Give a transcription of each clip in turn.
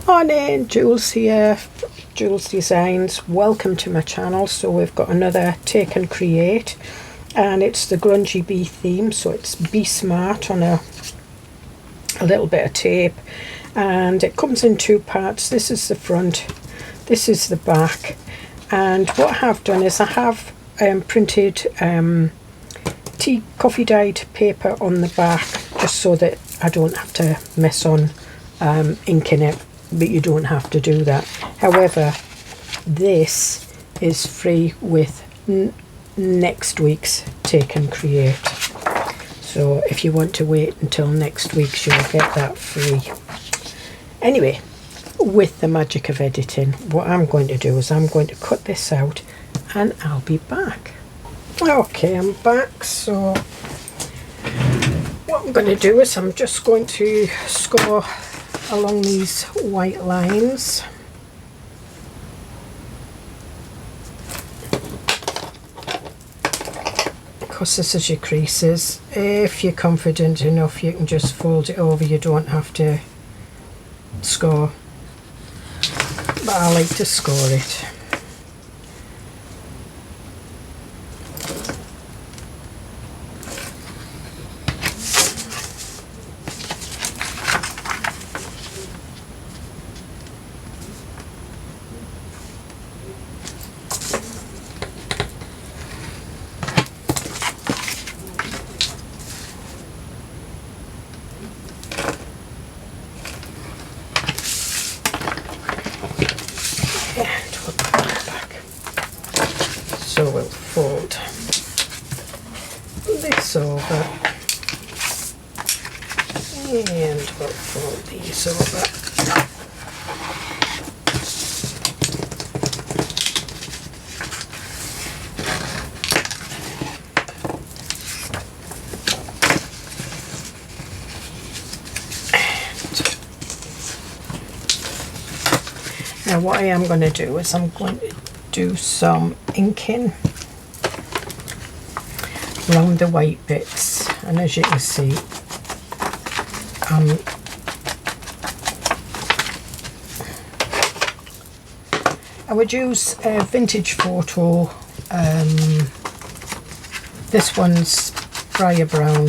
Morning, Jules here, Joolsedesigns. Welcome to my channel. So we've got another Take and Create, and it's the grungy bee theme. So it's Be Smart on a little bit of tape, and it comes in two parts. This is the front, this is the back, and what I have done is I have printed coffee dyed paper on the back, just so that I don't have to mess on inking it, but you don't have to do that. However, this is free with next week's Take and Create, so if you want to wait until next week's, you'll get that free. Anyway, with the magic of editing, what I'm going to do is I'm going to cut this out and I'll be back. Okay, I'm back. So what I'm going to do is I'm just going to score along these white lines. Because this is your creases. If you're confident enough, you can just fold it over, you don't have to score, but I like to score it. So we'll fold this over and we'll fold these over. Now what I am going to do is I'm going to do some inking around the white bits, and as you can see, I would use a vintage photo. This one's Briar Brown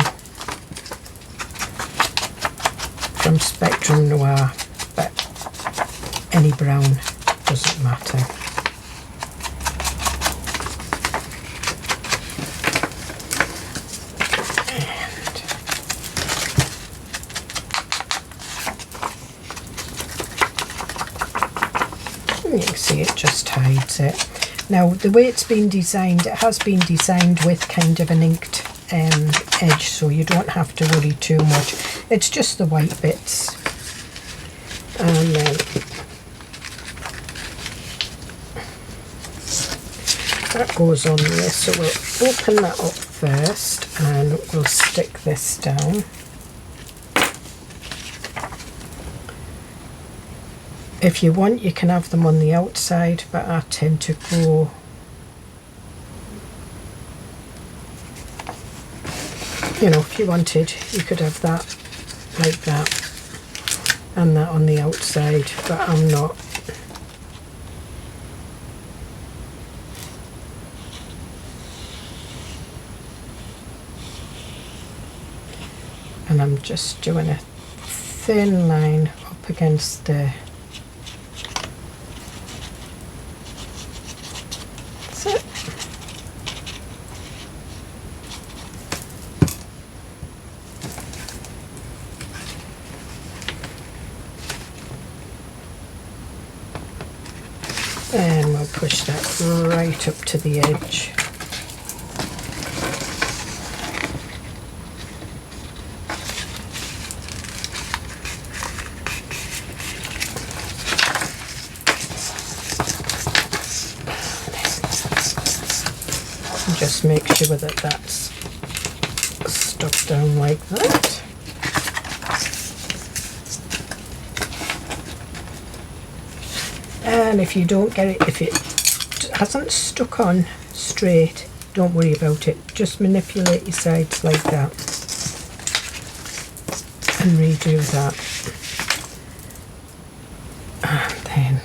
from Spectrum Noir, but any brown doesn't matter. You can see it just hides it. Now the way it's been designed, it has been designed with kind of an inked edge, so you don't have to worry too much. It's just the white bits, and then that goes on there. So we'll open that up first and we'll stick this down. If you want, you can have them on the outside, but I tend to go if you wanted, you could have that like that and that on the outside, but I'm not. And I'm just doing a thin line up against the and we'll push that right up to the edge. And just make sure that that's stuck down like that. And if you don't get it, if it hasn't stuck on straight, don't worry about it. Just manipulate your sides like that and redo that. And then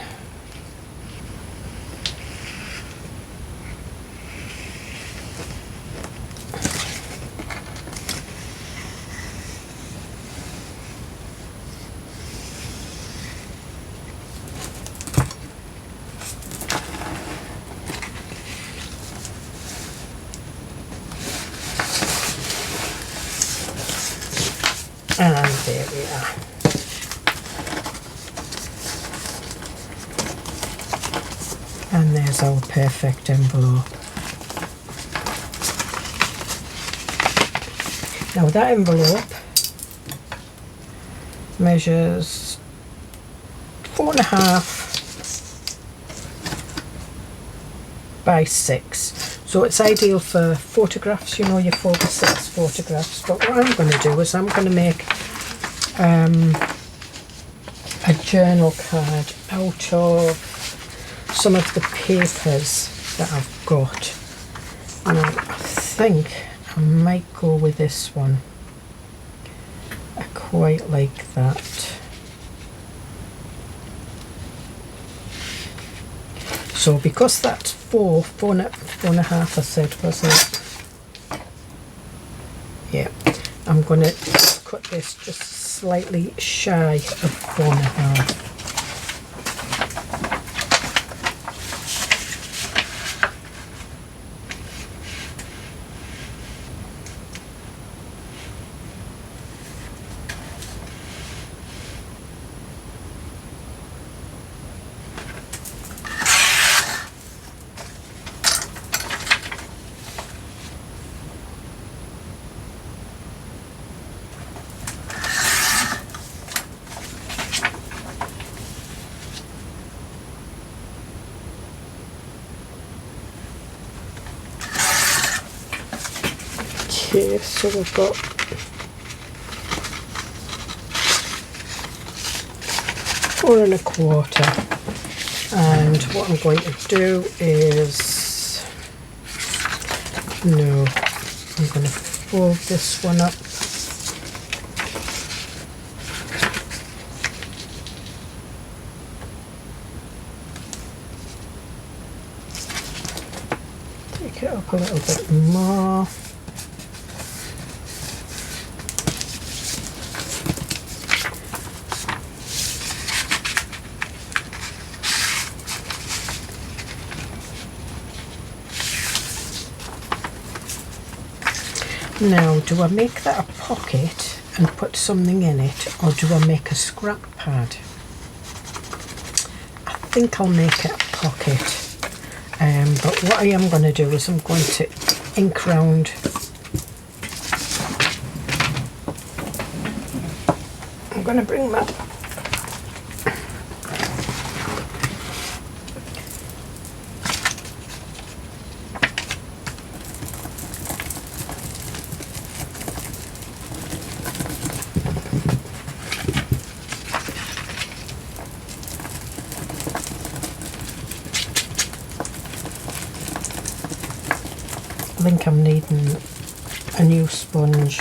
there we are. And there's our perfect envelope. Now that envelope measures 4.5 by 6. So it's ideal for photographs, you know, your 4x6 photographs. But what I'm going to do is I'm going to make a journal card out of some of the papers that I've got. Now I think I might go with this one. I quite like that. So because that's four and a half, I said, wasn't it? Yeah, I'm going to cut this just slightly shy of 4.5. Okay, so we've got four and a quarter, and what I'm going to do is, no, I'm going to fold this one up. Take it up a little bit more. Now, do I make that a pocket and put something in it, or do I make a scrap pad? I think I'll make it a pocket. But what I am going to do is I'm going to ink round. I'm going to bring that I think I'm needing a new sponge.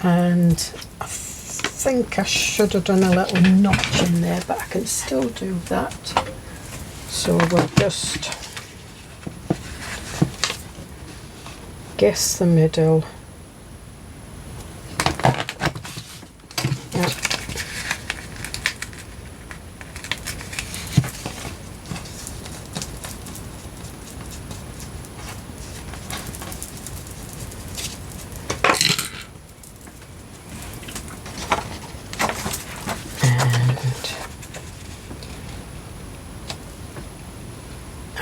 And I think I should have done a little notch in there, but I can still do that. So we'll just guess the middle. Yep.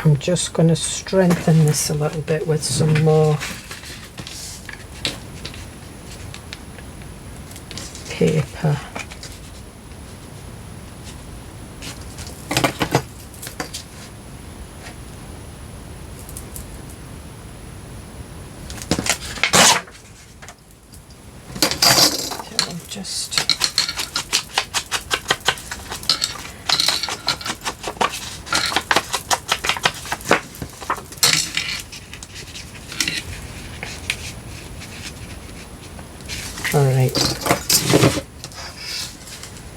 I'm just going to strengthen this a little bit with some more paper. So I'll just Alright,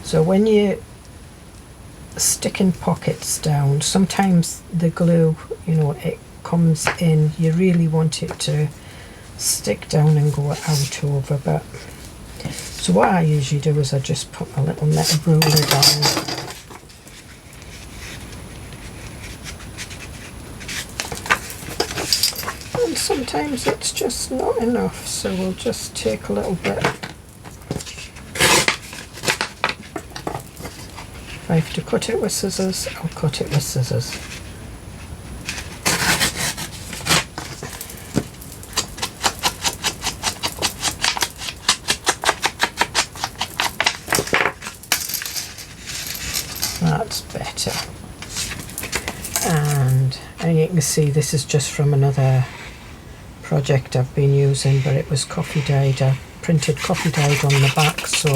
so when you're sticking pockets down, sometimes the glue, you know, it comes in, you really want it to stick down and go out over, but so what I usually do is I just put a little metal ruler down. And sometimes it's just not enough, so we'll just take a little bit. If I have to cut it with scissors, I'll cut it with scissors. That's better. And you can see this is just from another project I've been using, but it was coffee dyed. I printed coffee dyed on the back, so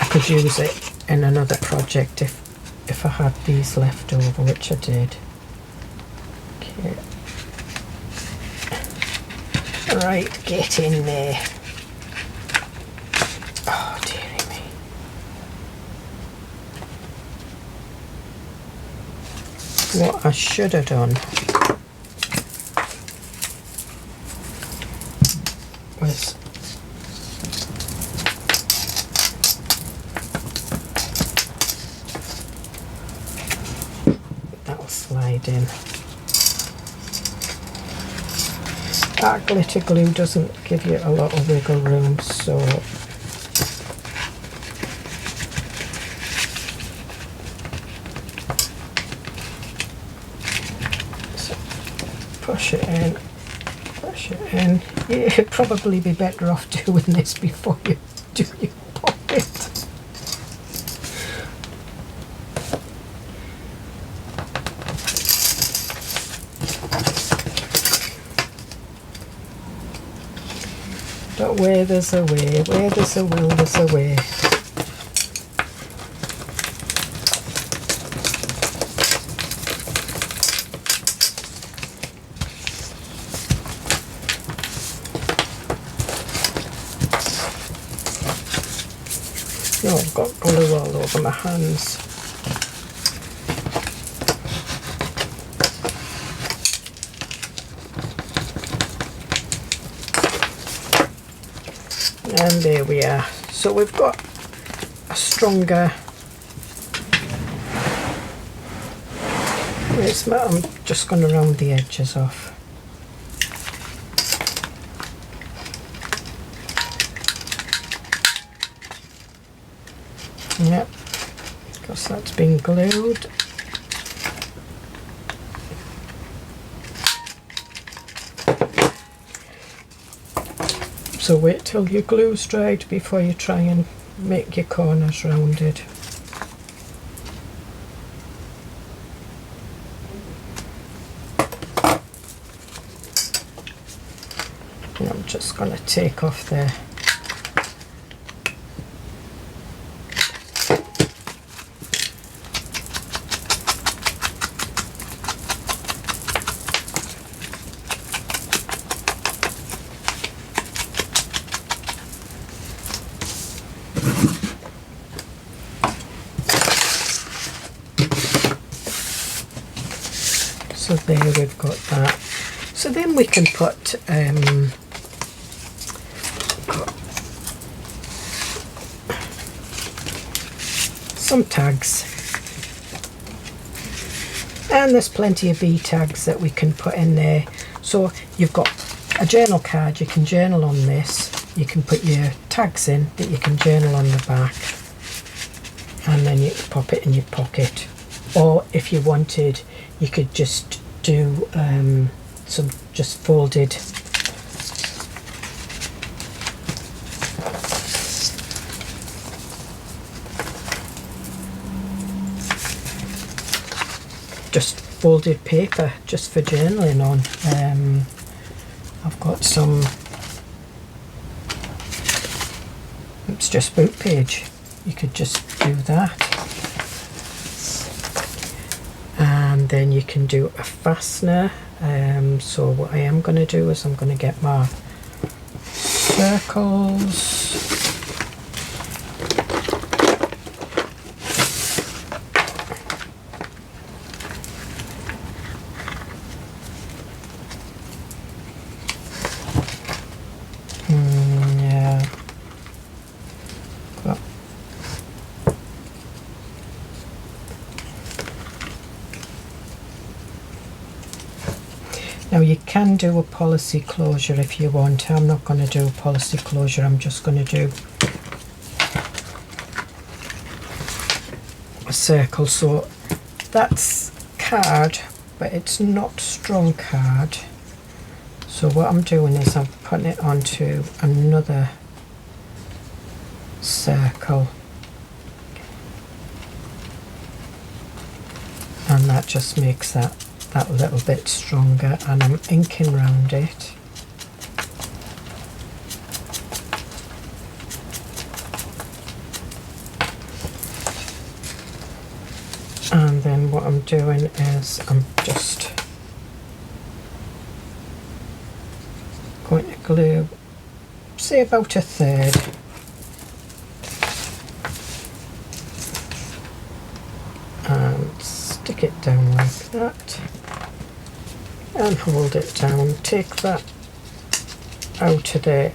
I could use it in another project if I had these left over, which I did. Okay. Right, get in there. Oh dearie me. What I should have done was that'll slide in. That glitter glue doesn't give you a lot of wiggle room, so push it in, push it in. You'd probably be better off doing this before you do your pocket. But where there's a way, where there's a will, there's a way. Oh, I've got glue all over my hands. And there we are. So we've got a stronger, I'm just going to round the edges off. Yep, because that's been glued. So wait till your glue's dried before you try and make your corners rounded. And I'm just going to take off there. So there we've got that. So then we can put some tags, and there's plenty of V tags that we can put in there. So you've got a journal card, you can journal on this, you can put your tags in that you can journal on the back, and then you can pop it in your pocket. Or if you wanted, you could just do some just folded just folded paper just for journaling on. I've got some, it's just book page, you could just do that, and then you can do a fastener. So what I am going to do is I'm going to get my circles, yeah, but now you can do a policy closure if you want. I'm not going to do a policy closure, I'm just going to do a circle. So that's card, but it's not strong card. So what I'm doing is I'm putting it onto another circle, and that just makes that little bit stronger, and I'm inking around it. And then what I'm doing is I'm just going to glue, say about a third, and stick it down like that and hold it down. Take that out of there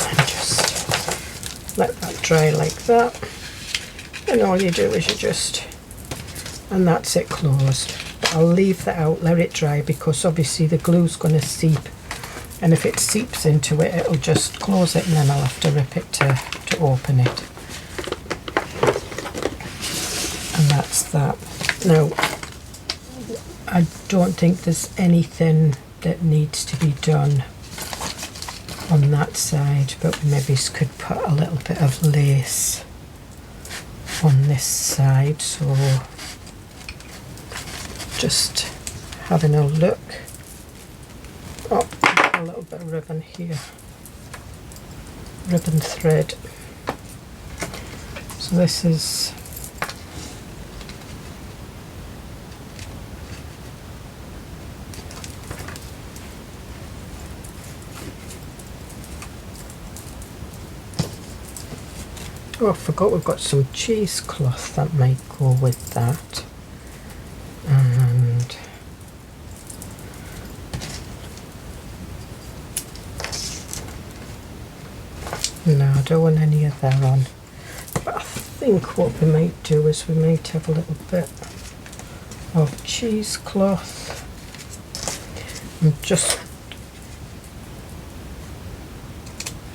and just let that dry like that, and all you do is you just, and that's it, closed. But I'll leave that out, let it dry, because obviously the glue's going to seep, and if it seeps into it, it'll just close it, and then I'll have to rip it to open it. And that's that. Now, I don't think there's anything that needs to be done on that side, but we maybe could put a little bit of lace on this side. So just having a look. Oh, a little bit of ribbon here, ribbon thread. So this is, oh, I forgot we've got some cheesecloth that might go with that. And no, I don't want any of that on. But I think what we might do is we might have a little bit of cheesecloth. I'm just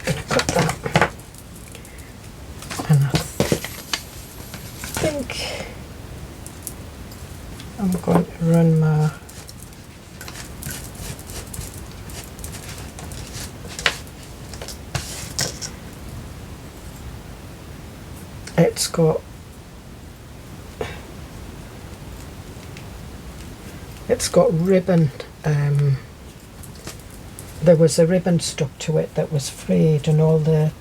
going to cut that, and I think I'm going to run my it's got ribbon. There was a ribbon stuck to it that was frayed, and all the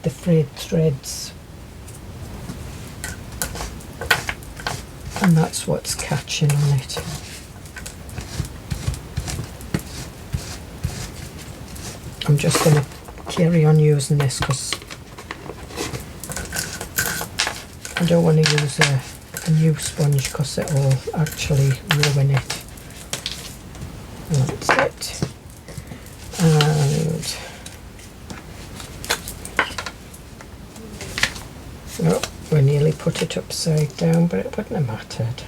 frayed threads, and that's what's catching on it. I'm just going to carry on using this because I don't want to use a new sponge because it will actually ruin it. And that's it. And oh, we nearly put it upside down, but it wouldn't have mattered.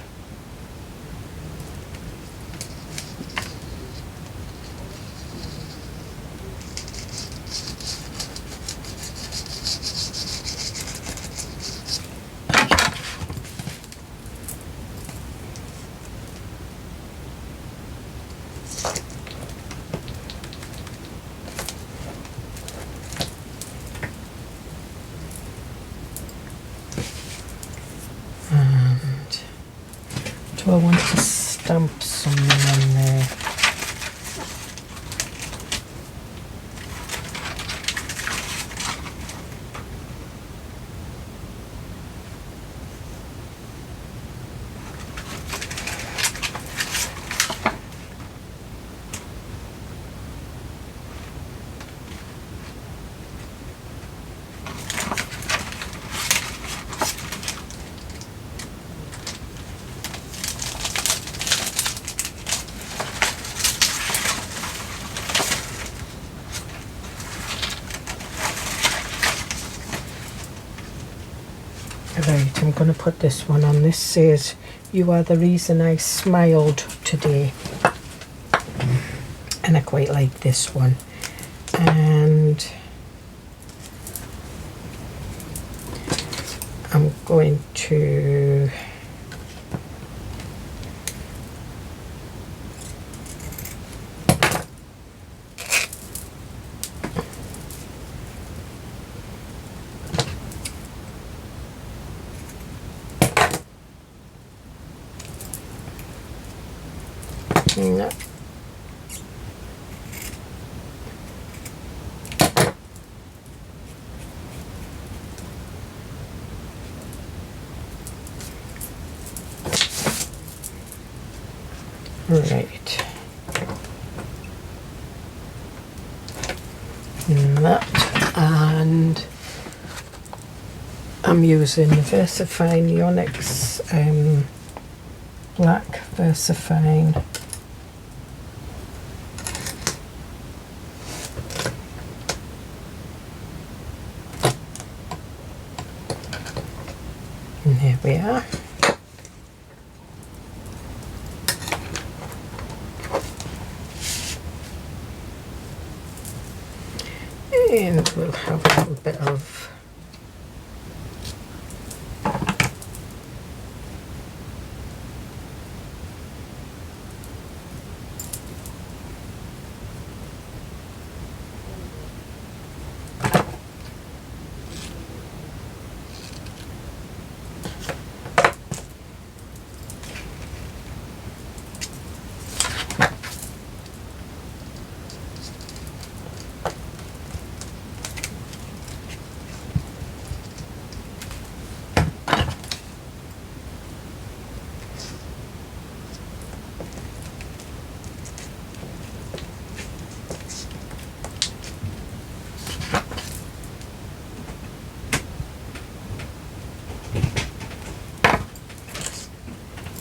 So I want to stamp something on there. Right, I'm going to put this one on. This says, "You are the reason I smiled today." And I quite like this one. And I'm going to no. Right. That, and I'm using VersaFine Onyx black VersaFine. And there we are. And we'll have a little bit of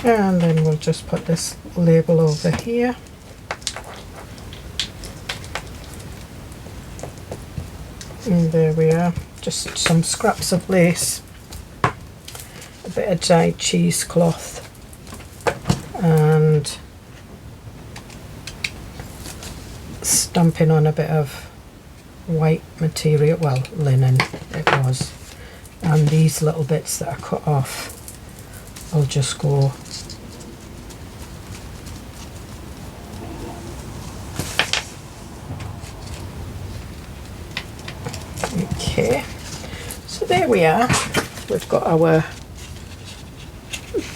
and then we'll just put this label over here. And there we are, just some scraps of lace, a bit of dyed cheesecloth, and stamping on a bit of white material, well, linen it was, and these little bits that are cut off, I'll just go okay. So there we are, we've got our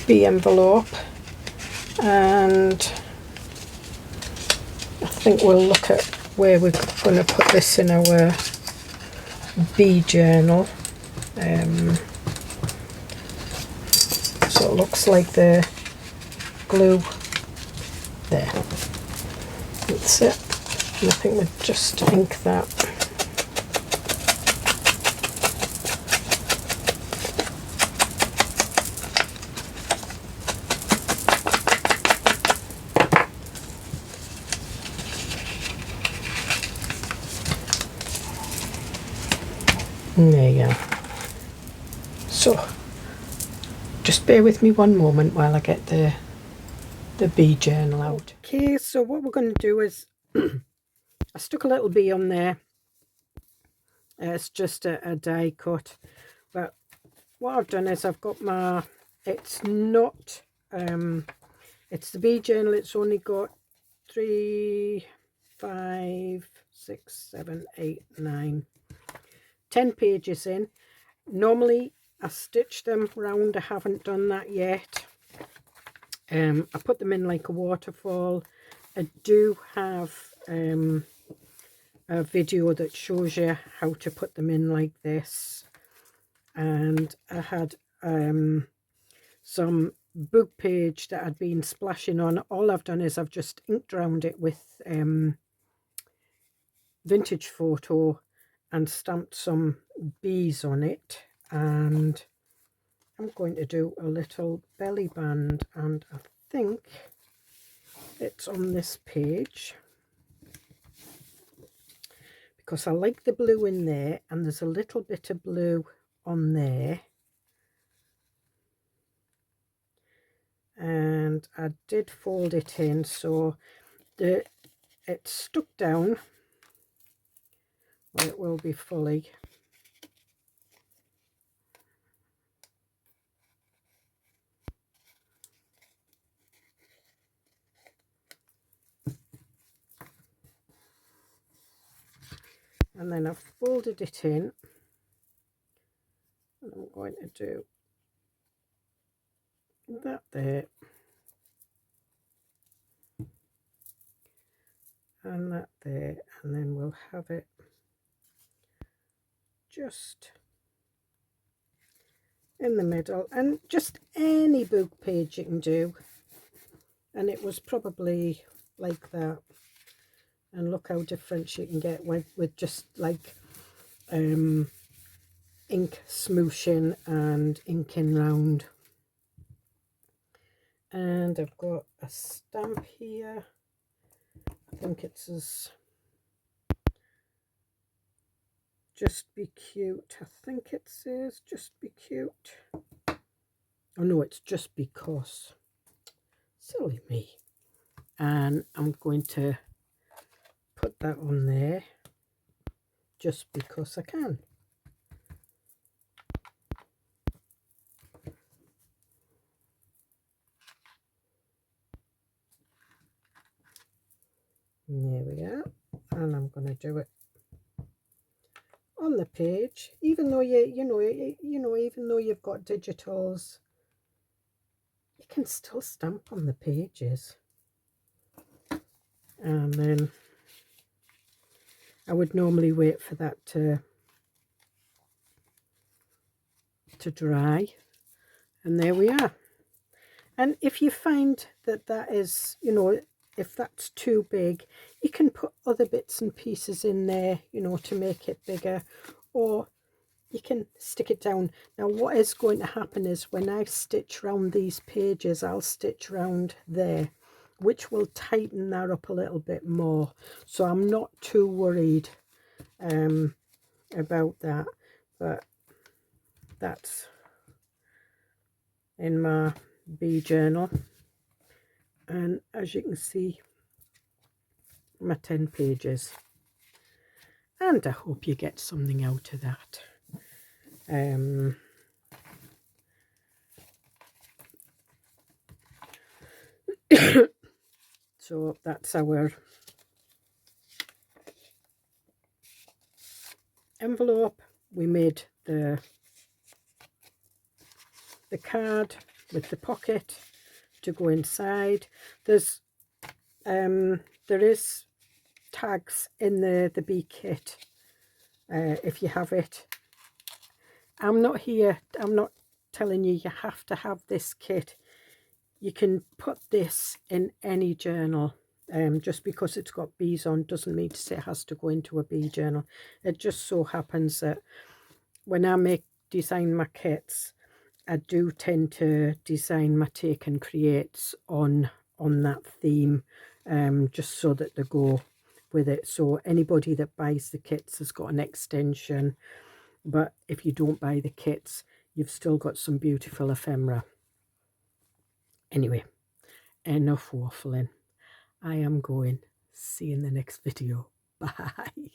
bee envelope, and I think we'll look at where we're going to put this in our bee journal. So it looks like the glue there. That's it. And I think we'll just ink that. And there you go. So just bear with me one moment while I get the bee journal out. Okay, so what we're going to do is I stuck a little bee on there. It's just a die cut, but what I've done is I've got my, it's not it's the bee journal. It's only got 3, 5, 6, 7, 8, 9, 10 pages in. Normally I stitch them round. I haven't done that yet. I put them in like a waterfall. I do have a video that shows you how to put them in like this, and I had some book page that I'd been splashing on. All I've done is I've just inked around it with vintage photo and stamped some bees on it, and I'm going to do a little belly band, and I think it's on this page because I like the blue in there, and there's a little bit of blue on there, and I did fold it in so it's stuck down where it will be fully. And then I've folded it in, and I'm going to do that there, and that there, and then we'll have it just in the middle, and just any book page you can do, and it was probably like that. And look how different you can get with just like ink smooshing and inking round. And I've got a stamp here, I think it says just be cute. I think it says just be cute. Oh no, it's just because. Silly me. And I'm going to put that on there just because I can. There we go. And I'm going to do it on the page, even though you know even though you've got digitals, you can still stamp on the pages. And then I would normally wait for that to dry, and there we are. And if you find that that is, if that's too big, you can put other bits and pieces in there, to make it bigger, or you can stick it down. Now what is going to happen is when I stitch round these pages, I'll stitch round there, which will tighten that up a little bit more. So I'm not too worried about that, but that's in my bee journal. And as you can see, my 10 pages, and I hope you get something out of that. So that's our envelope. We made the card with the pocket to go inside. There is tags in the bee kit if you have it. I'm not telling you have to have this kit. You can put this in any journal. Just because it's got bees on doesn't mean to say it has to go into a bee journal. It just so happens that when I design my kits, I do tend to design my take and creates on that theme, just so that they go with it. So anybody that buys the kits has got an extension, but if you don't buy the kits, you've still got some beautiful ephemera. Anyway, enough waffling. I am going. See you in the next video. Bye.